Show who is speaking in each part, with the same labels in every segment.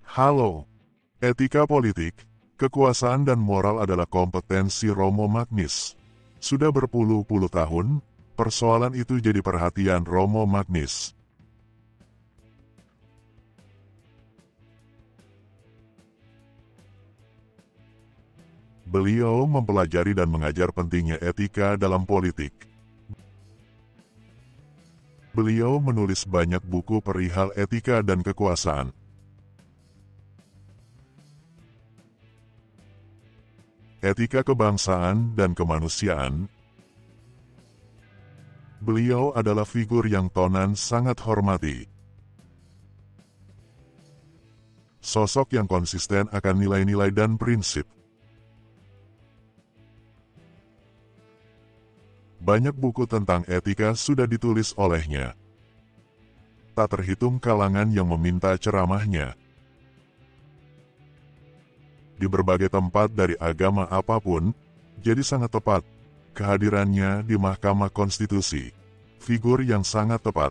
Speaker 1: Halo, etika politik, kekuasaan dan moral adalah kompetensi Romo Magnis. Sudah berpuluh-puluh tahun, persoalan itu jadi perhatian Romo Magnis. Beliau mempelajari dan mengajar pentingnya etika dalam politik. Beliau menulis banyak buku perihal etika dan kekuasaan. Etika kebangsaan dan kemanusiaan. Beliau adalah figur yang Tonan sangat hormati. Sosok yang konsisten akan nilai-nilai dan prinsip. Banyak buku tentang etika sudah ditulis olehnya. Tak terhitung kalangan yang meminta ceramahnya. Di berbagai tempat dari agama apapun, jadi sangat tepat kehadirannya di Mahkamah Konstitusi. Figur yang sangat tepat.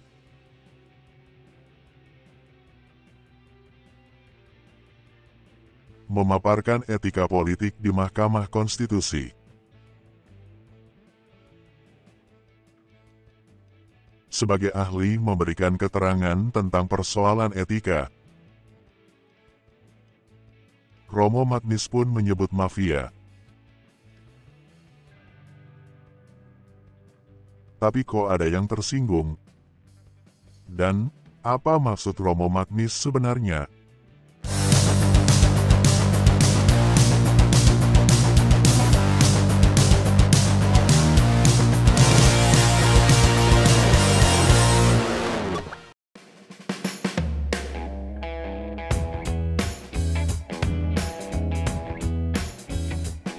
Speaker 1: Memaparkan etika politik di Mahkamah Konstitusi. Sebagai ahli memberikan keterangan tentang persoalan etika. Romo Magnis pun menyebut mafia. Tapi kok ada yang tersinggung? Dan, apa maksud Romo Magnis sebenarnya?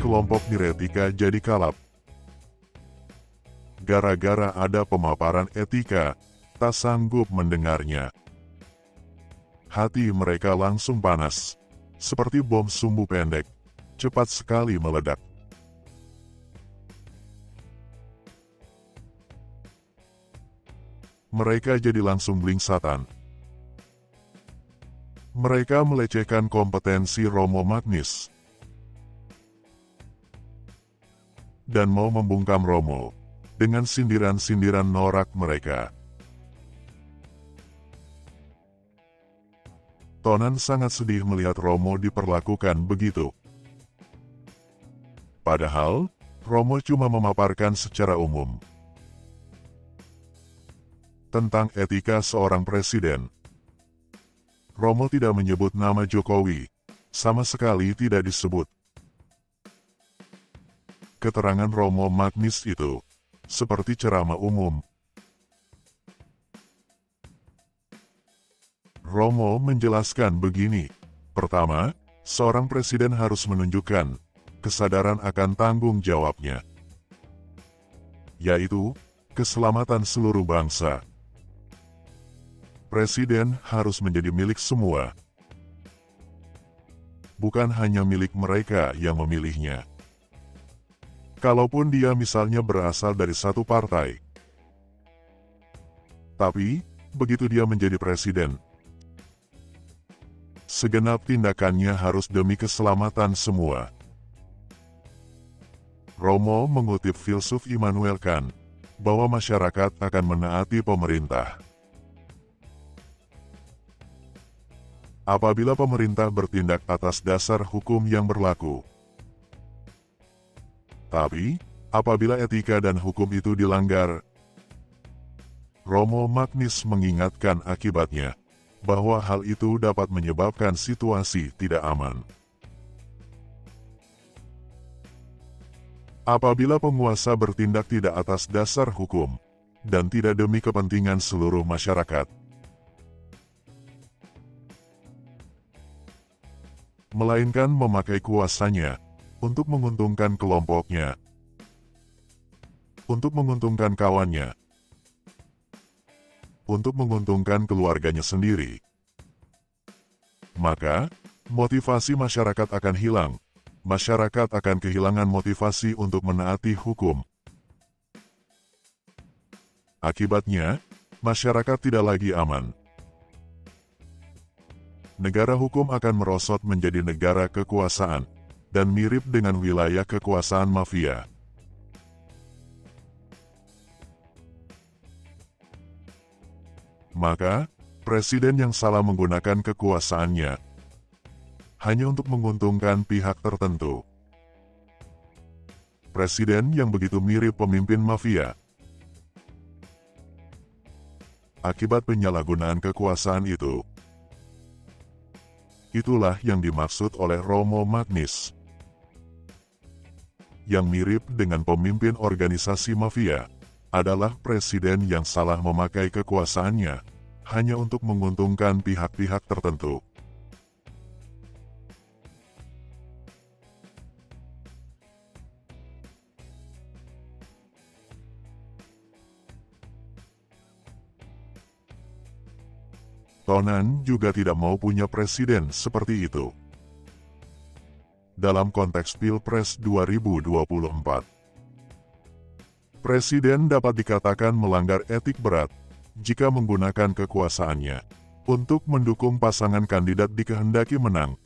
Speaker 1: Kelompok Niretika jadi kalap. Gara-gara ada pemaparan etika, tak sanggup mendengarnya. Hati mereka langsung panas, seperti bom sumbu pendek, cepat sekali meledak. Mereka jadi langsung blingsatan. Mereka melecehkan kompetensi Romo Magnis. Dan mau membungkam Romo dengan sindiran-sindiran norak mereka. Tonan sangat sedih melihat Romo diperlakukan begitu. Padahal, Romo cuma memaparkan secara umum tentang etika seorang presiden. Romo tidak menyebut nama Jokowi, sama sekali tidak disebut. Keterangan Romo Magnis itu seperti ceramah umum. Romo menjelaskan begini. Pertama, seorang presiden harus menunjukkan kesadaran akan tanggung jawabnya, yaitu keselamatan seluruh bangsa. Presiden harus menjadi milik semua, bukan hanya milik mereka yang memilihnya. Kalaupun dia misalnya berasal dari satu partai. Tapi, begitu dia menjadi presiden, segenap tindakannya harus demi keselamatan semua. Romo mengutip filsuf Immanuel Kant, bahwa masyarakat akan menaati pemerintah apabila pemerintah bertindak atas dasar hukum yang berlaku. Tapi, apabila etika dan hukum itu dilanggar, Romo Magnis mengingatkan akibatnya, bahwa hal itu dapat menyebabkan situasi tidak aman. Apabila penguasa bertindak tidak atas dasar hukum, dan tidak demi kepentingan seluruh masyarakat, melainkan memakai kuasanya untuk menguntungkan kelompoknya, untuk menguntungkan kawannya, untuk menguntungkan keluarganya sendiri, maka motivasi masyarakat akan hilang. Masyarakat akan kehilangan motivasi untuk menaati hukum. Akibatnya, masyarakat tidak lagi aman. negara hukum akan merosot menjadi negara kekuasaan, dan mirip dengan wilayah kekuasaan mafia. Maka, presiden yang salah menggunakan kekuasaannya hanya untuk menguntungkan pihak tertentu. Presiden yang begitu mirip pemimpin mafia. Akibat penyalahgunaan kekuasaan itu, itulah yang dimaksud oleh Romo Magnis, yang mirip dengan pemimpin organisasi mafia, adalah presiden yang salah memakai kekuasaannya hanya untuk menguntungkan pihak-pihak tertentu. Tonan juga tidak mau punya presiden seperti itu. Dalam konteks Pilpres 2024, presiden dapat dikatakan melanggar etik berat jika menggunakan kekuasaannya untuk mendukung pasangan kandidat dikehendaki menang.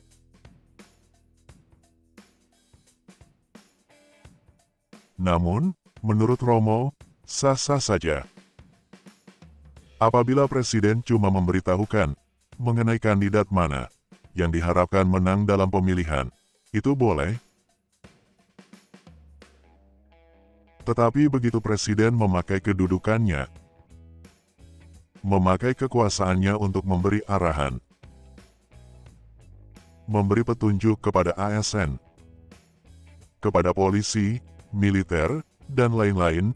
Speaker 1: Namun, menurut Romo, sah-sah saja. Apabila presiden cuma memberitahukan mengenai kandidat mana yang diharapkan menang dalam pemilihan, itu boleh. Tetapi begitu presiden memakai kedudukannya, memakai kekuasaannya untuk memberi arahan, memberi petunjuk kepada ASN, kepada polisi, militer, dan lain-lain,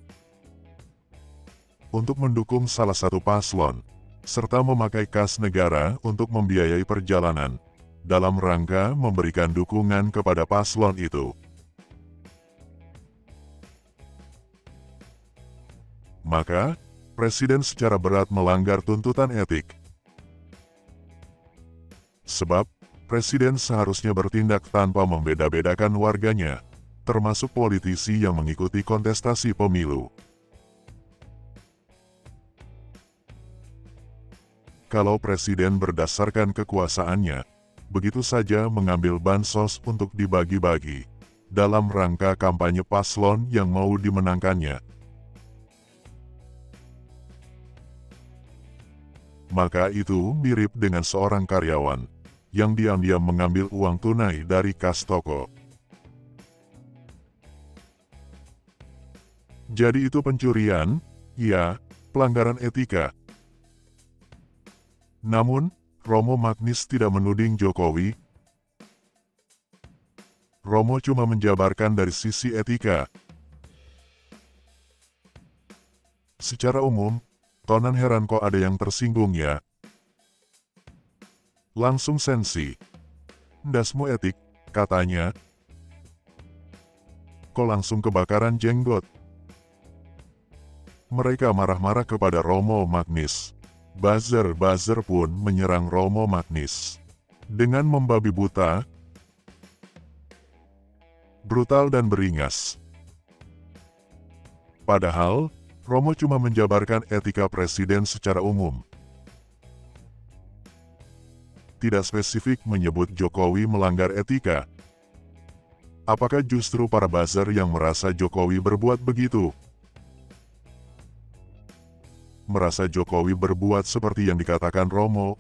Speaker 1: untuk mendukung salah satu paslon, serta memakai kas negara untuk membiayai perjalanan, dalam rangka memberikan dukungan kepada paslon itu. Maka, presiden secara berat melanggar tuntutan etik. Sebab, presiden seharusnya bertindak tanpa membeda-bedakan warganya, termasuk politisi yang mengikuti kontestasi pemilu. Kalau presiden berdasarkan kekuasaannya, begitu saja mengambil bansos untuk dibagi-bagi, dalam rangka kampanye paslon yang mau dimenangkannya, maka itu mirip dengan seorang karyawan yang diam-diam mengambil uang tunai dari kas toko. Jadi itu pencurian, ya, pelanggaran etika. Namun, Romo Magnis tidak menuding Jokowi. Romo cuma menjabarkan dari sisi etika. Secara umum, Tonan heran kok ada yang tersinggung ya. Langsung sensi. Ndasmu etik, katanya. Kok langsung kebakaran jenggot? Mereka marah-marah kepada Romo Magnis. Buzzer-buzzer pun menyerang Romo Magnis dengan membabi buta, brutal dan beringas. Padahal, Romo cuma menjabarkan etika presiden secara umum. Tidak spesifik menyebut Jokowi melanggar etika. Apakah justru para buzzer yang merasa Jokowi berbuat begitu? Merasa Jokowi berbuat seperti yang dikatakan Romo.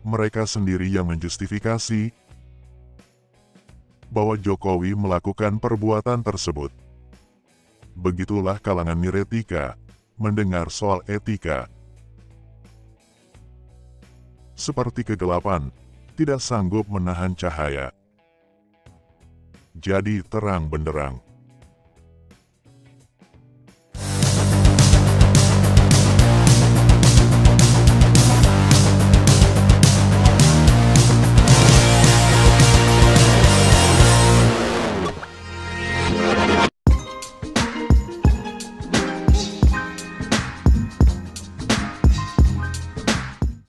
Speaker 1: Mereka sendiri yang menjustifikasi bahwa Jokowi melakukan perbuatan tersebut. Begitulah kalangan niretika mendengar soal etika. Seperti kegelapan, tidak sanggup menahan cahaya. Jadi terang benderang.